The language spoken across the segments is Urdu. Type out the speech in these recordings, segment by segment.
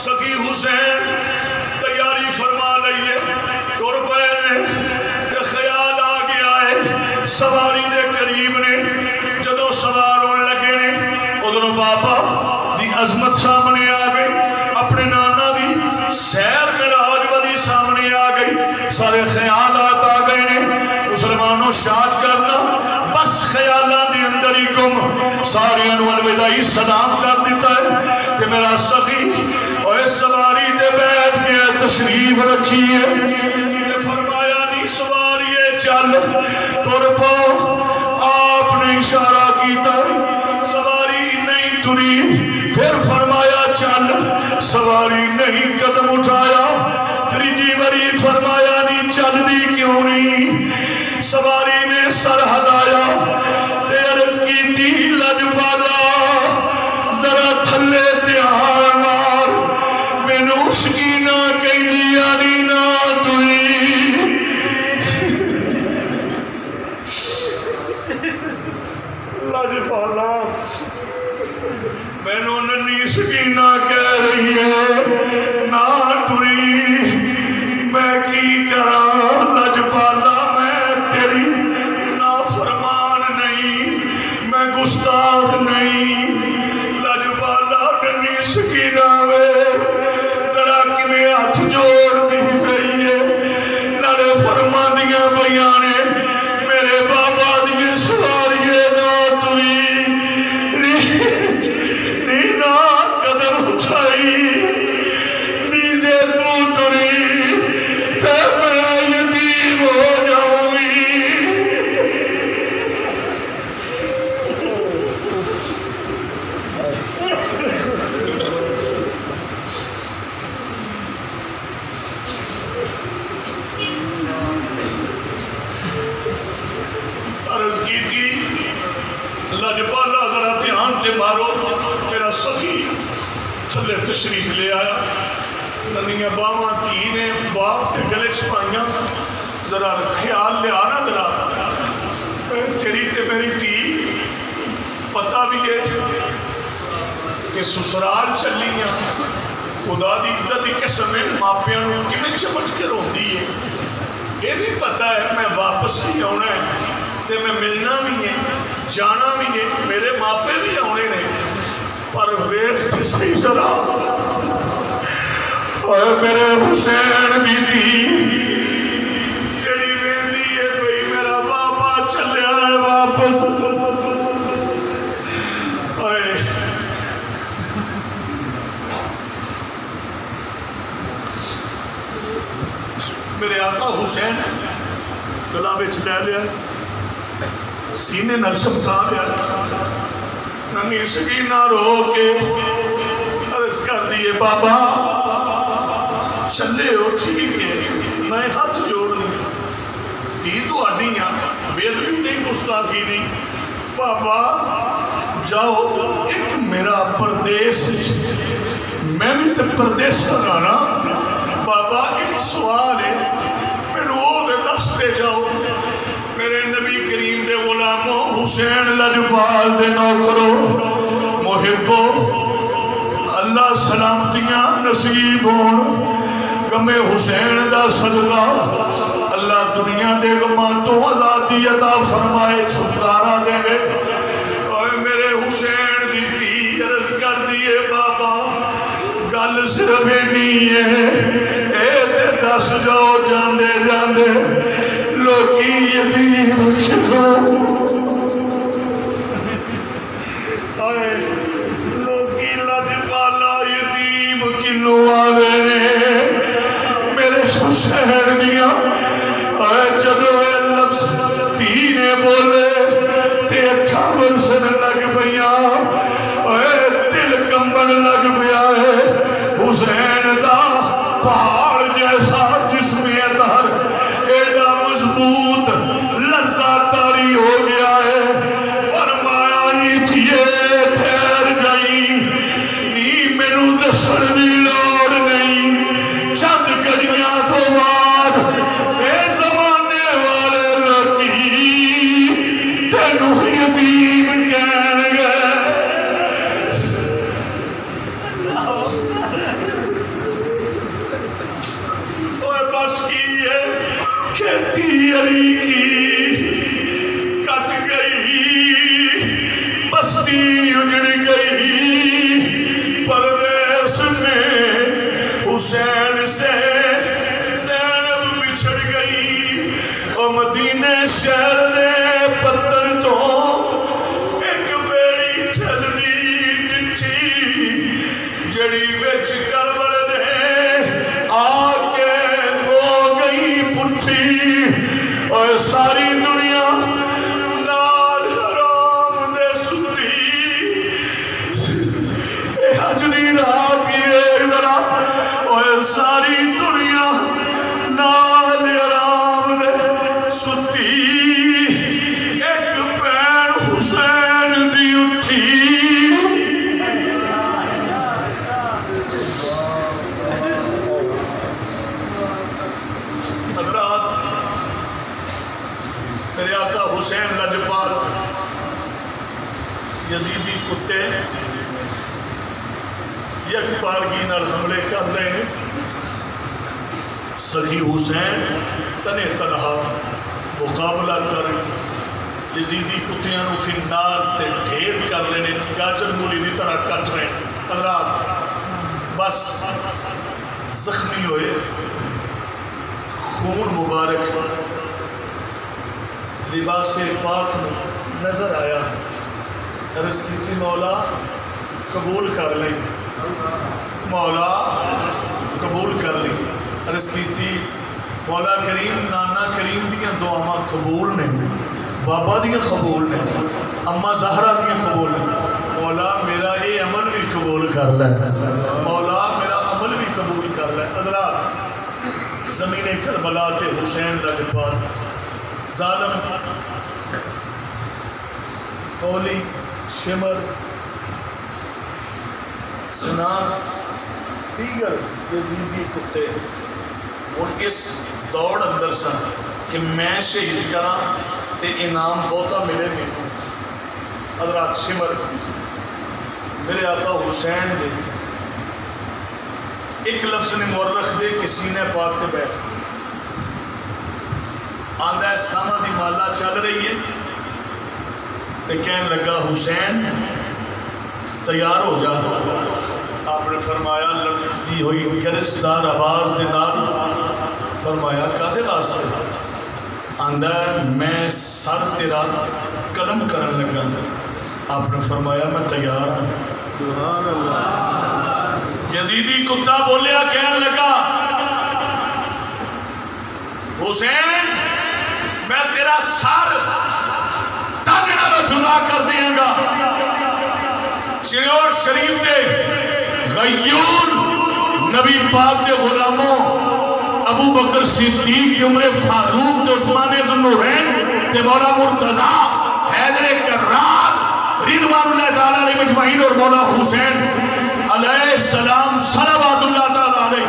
سکی حسین تیاری فرما لئیے ٹر پے نے کہ خیال آ گیا ہے سواری دے قریب نے جدو سوار ہونے لگے نے ادھر بابا دی عظمت سامنے آ گئی اپنے نانا دی سیر معراج والی سامنے آ گئی سارے خیالات آ گئے نے مسلمانوں شاد کرنا بس خیالات دی اندر ہی گم ساری الوداعی سلام کر دیتا ہے کہ میرا سخی اور سواری دے بیٹھ کے تشریف رکھی ہے یہ فرمایا نہیں سواری چل تر پاؤ آپ نے اشارہ کیتا سواری نہیں ٹری پھر فرمایا چل سواری نہیں قدم اٹھایا تریجی بری فرمایا نہیں چل دی کیوں نہیں سواری نے سر ہلایا تے عرض کی تھی لجپالا ذرا تھلے تیار مار مینو اس کی نہ کہیں دیا نہیں نہ تری لجپالا مینو ننی سکینہ کہہ رہی ہے نہ ٹری میں کی کرا لجپالا میں تیری نافرمان نہیں میں گستاخ نہیں لجپالا ننی سکینہ میں ذرا کمیں ہاتھ جوڑ دی گئی ہے نالے فرما دیا بیانے میرے بابا دیے سواریے نہ ٹری لجپالا ذرا دھیان تے مارو میرا سخی تھلے تشریف لے آیا ننیاں باواں تھی نے باپ کے گلے چھپائیاں ذرا خیال لے آنا ذرا تیری تے میری تھی پتہ بھی ہے کہ سسرال چلیاں خدا دی عزت دی قسم ہے ماپیاں نوں کیویں چمٹ کے روندی ہے یہ بھی پتہ ہے میں واپس بھی آنا ہے تے میں ملنا بھی ہے جانا بھی ہے میرے ماپے بھی آنے نے پر ویخ جسی ذرا اور میرے حسین بھی تھی جڑی ویندی ہے بھئی میرا بابا چلیا ہے واپس میرے آقا حسین گلا بچ لے لیا سینے نال چمتا لیا ننی سکینہ رو کے عرض کر دیے بابا چلے ہو ٹھیک ہے میں ہاتھ جوڑ لوں دی تو آڈیاں بید بھی نہیں گستاخی نہیں بابا جاؤ ایک میرا پردیس میں بھی تے پردیس لگانا بابا ایک سوال ہے میں رو کے دستے جاؤ میرے نبی کریم دے غلاموں حسین لجپال دے نوکرو محبو اللہ سلامتیاں نصیب ہون غم حسین دا صدقہ اللہ دنیا دے غماں تو آزادی عطا فرمائے چھٹکارا دے گے اور میرے حسین دی تھی عرض کر دیے بابا گل صرف نہیں ہے اے تے دس جاؤ جاندے جاندے لوگی یتیم کھلو آئے لوگی لجپالا یتیم کلو آوے نے میرے حسین دیا آئے جدو اے لفظ تینے بولے تے کھابر سن لگ پیا آئے دل کمبن لگ پیا ہے حسین دا پہاڑ جیسا جسم اظہر ایڈا مضبوط لذات تاری ہو گیا ہے فرمایا ہی تھیے ٹھہر جائیں نی مینو دسن دی لوڑ نہیں چند گھڑیاں تو بعد اے زمانے والے لڑکی تینو یتیم کہن گے علی کی کٹ گئی، بستی اجڑ گئی، پردیس میں حسین سے زینب بچھڑ گئی، اور مدینے شہر دے پتر تو ایک بیڑی ٹھل دی ڈٹھی، جڑی وچ کربل دے آ کے ہو گئی پٹھی، اور ساری دنیا نال حرام دے ستی، حج دی راہ کی ذرا، اور ساری دنیا نال حرام دے ستی، ایک پیر حسین دی اٹھی۔ حضرات، میرے آقا حسین لجپال یزیدی کتے یک بارگی نال حملے کر رہے ہیں، سخی حسین تنے تنہا مقابلہ کر یزیدی کتیاں نو فنار تے ڈھیر کر رہے ہیں، گاجر مولی دی طرح کٹ رہے ہیں۔ حضرات بس زخمی ہوئے، خون مبارک لباس پاک میں نظر آیا، عرض کیتی مولا قبول کر لیں، مولا قبول کر لیں، عرض کیتی مولا کریم نانا کریم دیاں دعاواں قبول نے، بابا دیاں قبول نے، اماں زہرہ دیاں قبول نے، مولا میرا یہ عمل بھی قبول کر لے، مولا میرا عمل بھی قبول کر لے۔ حضرات زمین کربلا تے حسین لجپال ظالم خولی شمر سنان دیگر یزیدی کتے اور اس دوڑ اندر سن کہ میں شہید کرا تے انعام بہتا ملے میرے۔ حضرات شمر میرے آقا حسین دے ایک لفظ نے مورخ دے کہ سینے پاک تے بیٹھ آندہ ہے سامہ دی مالا چل رہی ہے، تے کہنے لگا حسین تیار ہو جا۔ آپ نے فرمایا لڑکتی ہوئی گرجدار آواز دے نال، فرمایا کادے واسطے؟ آندہ ہے میں سر تیرا قلم کرن لگا۔ آپ نے فرمایا میں تیار ہوں۔ سبحان اللہ۔ یزیدی کتا بولیا کہنے لگا حسین میں تیرا سر تن نہ جدا کر دیں گا۔ چنور شریف دے غیور نبی پاک دے غلاموں ابو بکر صدیق عمر فاروق دے عثمان ذوالنورین تے مولا مرتضیٰ حیدر کرار رضوان اللہ تعالیٰ علیہ مجمعین اور مولا حسین علیہ السلام صلوات اللہ تعالیٰ علیہ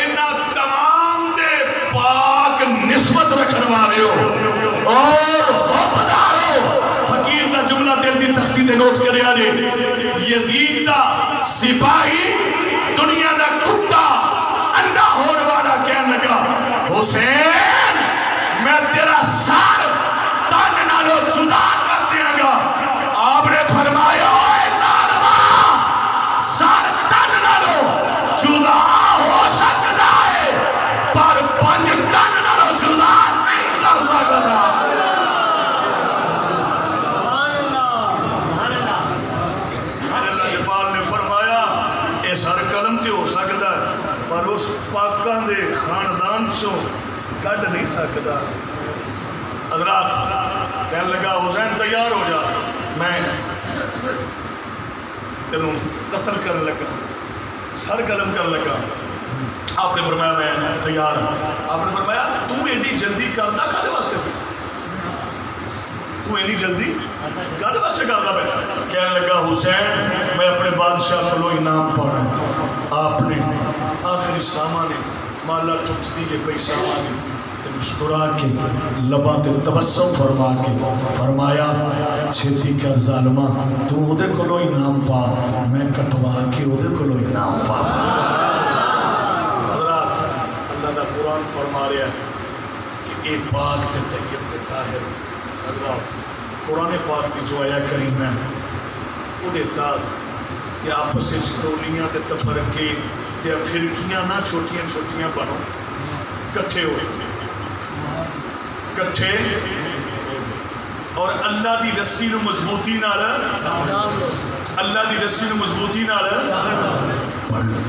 انہا تمام دے پاک نسبت رکھن والے ہو اور حبدار ہو۔ فقیر دا جملہ دل دی تختی دے نوٹ کرے آجے، یزید دا سپاہی دنیا دا کتا انڈا ہونے والا کہنے لگا حسین میں تیرا سار تن نالو جدا کر دیا گا۔ آپ نے فرمایا اے ظالمہ سار تن نالو جدا ہو سکتا ہے پر پنج تن نالو جدا نہیں کر سکتا۔ سر قلم تے ہو سکتا ہے پر اس پاکان دے خاندان چوں کڈ نہیں سکتا۔ حضرات کہنے لگا حسین تیار ہو جا، میں تینوں قتل کرنے لگا، سر قلم کرنے لگا۔ آپ نے فرمایا میں تیار ہوں۔ آپ نے فرمایا تو ایڈی جلدی کردا کدے واسطے؟ تو ایڈی جلدی کدے واسطے کردا پیا؟ کہنے لگا حسین میں اپنے بادشاہ کو انعام پانا۔ آپ نے آخری سامان مالا ٹوٹ دیئے پئی سامان تے مسکرا کے لباں تے تبسم فرما کے فرمایا چھتی کر ظالمہ تو اودے کولو انعام پا، میں کٹوا کے اودے کولو انعام پا۔ حضرات اللہ نے قرآن فرما رہا ہے کہ اے پاک تے طیب تے طاہر اللہ قرآن پاک کی جو آیا کریم ہے وہ دیتا کہ آپس تولیاں تے تفرقے تے فرقیاں نہ چھوٹیاں چھوٹیاں بنو کٹھے ہوئے کٹھے اور اللہ دی رسی نو مضبوطی نال اللہ دی رسی نو مضبوطی نال پڑھ لو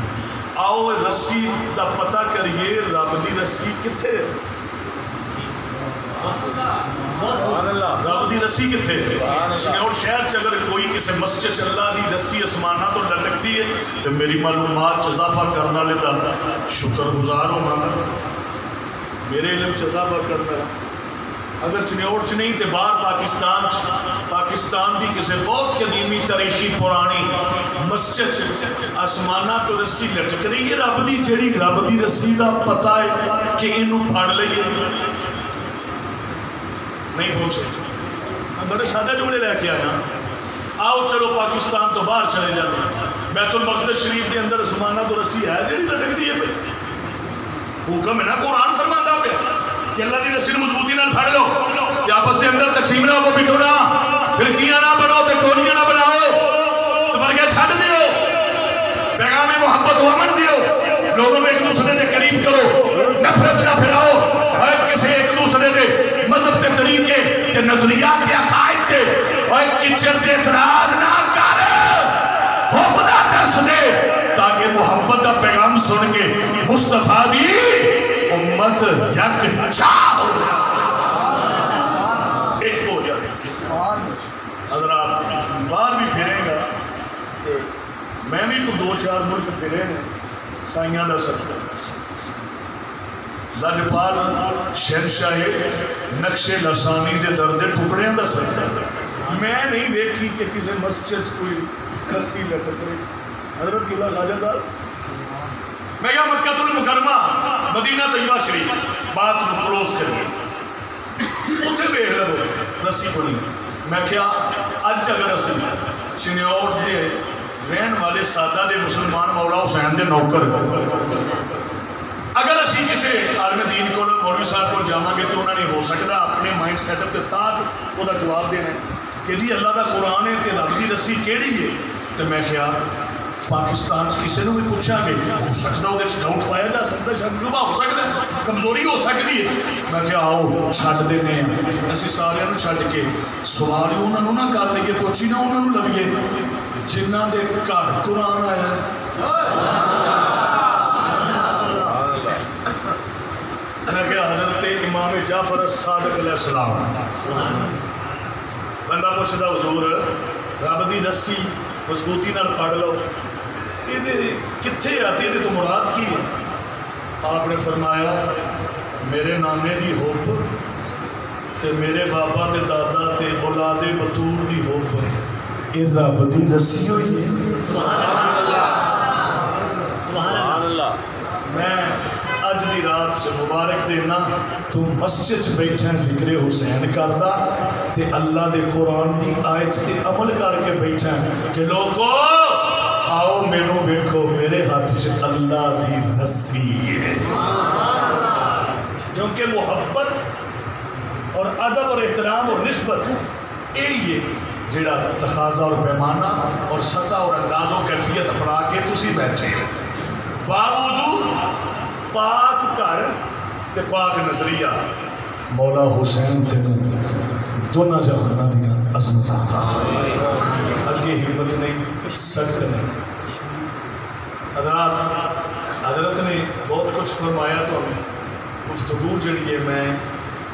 آؤ رسی دا پتہ کریے رب دی رسی کتھے رب دی رسی کتھے اور شہر چ اگر کوئی کسی مسجد اللہ دی رسی اسمانہ تو لٹکتی ہے تو میری معلومات اضافہ کرنا لیتا شکر گزار ہونا میرے علم اضافہ کرنا اگر چنیوڑ چ نہیں تو باہر پاکستان دی کسی بہت قدیمی تاریخی پرانی مسجد آسمانہ تو رسی لٹک رہی ہے رب دی جڑی رب دی رسی دا پتہ ہے کہ انہوں پھڑ لئیے نہیں پہنچے بڑے سادہ جملے لے کے آیا آؤ چلو پاکستان تو باہر چلے جاتے بیت المقدس شریف کے اندر آسمانہ تو رسی ہے جڑی لٹک دی ہے حکم ہے نا قرآن فرماتا پہ کہ اللہ دی رسی مضبوطی نال پھڑ لو کہ آپس کے اندر تقسیم نہ ہو پچھو نہ پھر کیاں نہ بناؤ تے چوریاں نہ بناؤ تو فرقے چھڑ دیو پیغام محبت و امن دیو لوگوں کو ایک دوسرے کے قریب کرو نفرت نہ پھیلاؤ اور کسی ایک دوسرے کے مذہب کے طریقے کے نظریات کے عقائد کے اور کچر کے اعتراض نہ کر حب دا درس دے تاکہ محبت دا پیغام سن کے مصطفیٰ دی امت یک چاہ ہو جائے ایک ہو جائے حضرات باہر بھی پھریں گا میں بھی کو 2-4 ملک پھرے نے سائیاں دا سکتا لجپال شہنشاہ نقش لسانی دے درد ٹکڑے دا سکتا میں نہیں دیکھی کہ کسی مسجد کوئی رسی لٹک رہی حضرت قبلہ خواجہ صاحب میں کہا مکہ المکرمہ مدینہ طیبہ شریف بات کو کلوز کریں اتھے بے لگو رسی بنی میں کیا اج اگر اسی چنیوٹ دے رہن والے سادہ دے مسلمان مولا حسین دے نوکر اگر اسی کسی عالم دین کو مولوی صاحب کو جانا گے تو انہوں نے ہو سکتا اپنے مائنڈ سیٹ اپ کے تحت وہ دا جواب دینا ہے کہ جی اللہ دا قرآن ہے تے رب دی رسی کیڑی ہے تو میں کیا پاکستان کسی نے بھی پوچھا گے ہو سکتا وہ ڈاؤٹ پایا جا سکتا ہے شبہ ہو سکتا ہے کمزوری ہو سکتی ہے میں کیا آؤ چھٹ دینے ہیں ایسے سارے چھٹ کے سوال ہی انہوں نہ کر لگے پوچھی نہ انہوں لگے جنہ دے گھر قرآن آیا میں کیا حضرت امام جعفر الصادق علیہ السلام بندہ پوچھتا حضور رب دی رسی مضبوطی نال پھڑ لو یہ کتھے آتی ہے تو مراد کی ہے آپ نے فرمایا میرے نانے دی ہوپ تے میرے بابا تے دادا تے اولاد بطور دی ہوپ یہ رب دی رسی ہوئی ہے سبحان اللہ میں اج دی رات سے مبارک دینا تو مسجد بیٹھا ذکر حسین کردا تے اللہ دے قرآن دی آیت تے عمل کر کے بیٹھا کہ لوگو آؤ مینوں ویکھو میرے ہاتھ چ اللہ دی رسی ہے کیونکہ محبت اور ادب اور احترام اور نسبت یہی ہے جڑا تقاضا اور پیمانہ اور سطح اور انداز و کیفیت اپنا کے تسی بیٹھے باوضو پاک گھر تے پاک نظریہ مولا حسین تینوں دونوں جہاناں دیاں عظمتاں عطا اگے ہمت نہیں سخت نہیں حضرت نے بہت کچھ فرمایا تو گفتگو جڑی ہے میں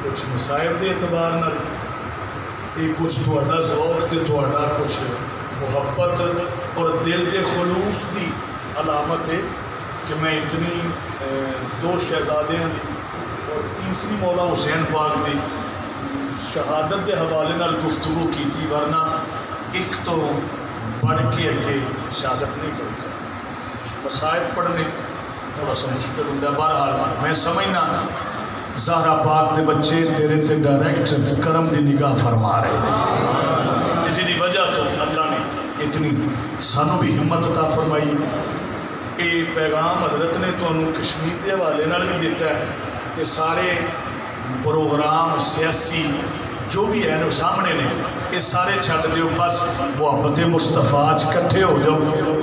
کچھ مصائب دے اعتبار نال یہ کچھ تہاڈا ذوق تے تہاڈا کچھ محبت اور دل دے خلوص دی علامت ہے کہ میں اتنی 2 شہزادے ہیں اور تیسری مولا حسین پاک دی شہادت دے حوالے نال گفتگو کی تھی ورنہ ایک تو بڑھ کے اگے شہادت نہیں پڑھتا مصائب پڑھنے تھوڑا سا مشکل ہوتا ہے بہرحال میں سمجھنا زہرا پاک دے بچے تیرے تے ڈائریکٹ کرم دی نگاہ فرما رہے ہیں جی دی وجہ تو اللہ نے اتنی سانو بھی ہمت عطا فرمائی یہ پیغام حضرت نے تو کشمیر کے حوالے نال بھی دیتا ہے کہ سارے پروگرام سیاسی جو بھی ہے نا سامنے نے یہ سارے چھٹ دیو، بس محبت مصطفیٰ کٹھے ہو جاؤ،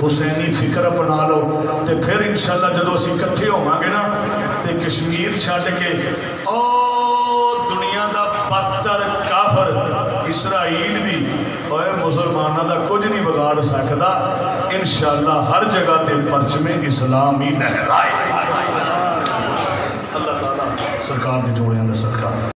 حسینی فکر اپنا لو، تے پھر انشاءاللہ جدو اسی کٹھے ہوواں گے نا تے کشمیر چھڈ کے او دنیا دا بدتر کافر اسرائیل بھی اور مسلمانوں دا کچھ نہیں بگاڑ سکتا، انشاءاللہ ہر جگہ تے پرچم اسلام ہی لہرائے۔ اللہ تعالیٰ سرکار دے جوڑیاں دا صدقہ